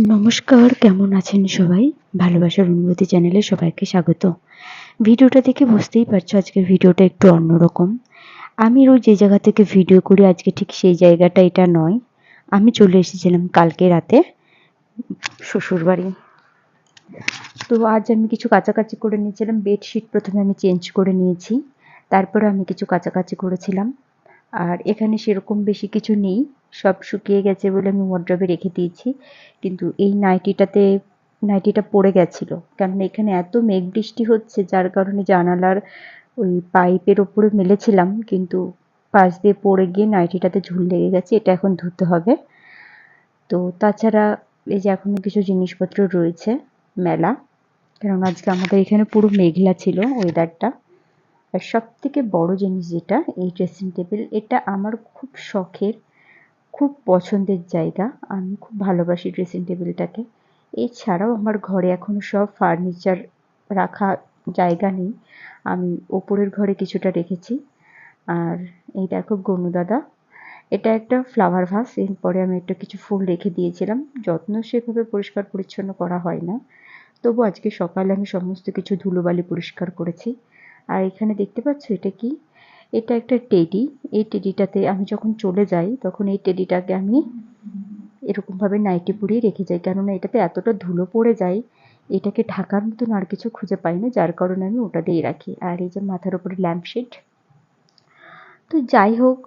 নমস্কার, কেমন আছেন সবাই? ভালোবাসার অনুভূতি চ্যানেলে সবাইকে স্বাগত। ভিডিওটা দেখে বুঝতেই পারছো আজকের ভিডিওটা একটু অন্যরকম। আমি রোজ যে জায়গা থেকে ভিডিও করি আজকে ঠিক সেই জায়গাটা এটা নয়। আমি চলে এসেছিলাম কালকে রাতে শ্বশুরবাড়ি। তো আজ আমি কিছু কাচাকাচি করে নিয়েছিলাম। বেডশিট প্রথমে আমি চেঞ্জ করে নিয়েছি, তারপরে আমি কিছু কাচাকাচি করেছিলাম। আর এখানে সেরকম বেশি কিছু নেই, সব শুকিয়ে গেছে বলে আমি ওয়ার্ড্রবে রেখে দিয়েছি। কিন্তু এই নাইটিটা পড়ে গেছিলো, কেননা এখানে এত মেঘ বৃষ্টি হচ্ছে যার কারণে জানালার ওই পাইপের ওপরে মেলেছিলাম, কিন্তু পাশ দিয়ে পড়ে গিয়ে নাইটিটাতে ঝুল লেগে গেছে। এটা এখন ধুতে হবে। তো তাছাড়া এই যে এখনো কিছু জিনিসপত্র রয়েছে মেলা, কারণ আজকে আমাদের এখানে পুরো মেঘলা ছিল ওয়েদারটা। আর সবথেকে বড় জিনিস যেটা, এই ড্রেসিং টেবিল, এটা আমার খুব শখের, খুব পছন্দের জায়গা। আমি খুব ভালোবাসি ড্রেসিং টেবিলটাকে। এছাড়াও আমার ঘরে এখনো সব ফার্নিচার রাখা জায়গা নেই, আমি ওপরের ঘরে কিছুটা রেখেছি। আর এই দেখো গনু দাদা, এটা একটা ফ্লাওয়ার ভাস, এরপরে আমি একটা কিছু ফুল রেখে দিয়েছিলাম। যত্ন সেভাবে পরিষ্কার পরিচ্ছন্ন করা হয় না, তবু আজকে সকালে আমি সমস্ত কিছু ধুলোবালি পরিষ্কার করেছি। আর এখানে দেখতে পাচ্ছ এটা কি? এটা একটা টেডি। এই টেডিটাতে আমি যখন চলে যাই তখন এই টেডিটাকে আমি এরকমভাবে নাইটি পরিয়ে রেখে যাই, কেননা এটাতে এতটা ধুলো পড়ে যায়, এটাকে ঢাকার মতন আর কিছু খুঁজে পাই না, যার কারণে আমি ওটা দিয়ে রাখি। আর এই যে মাথার উপরে ল্যাম্পশেড। তো যাই হোক,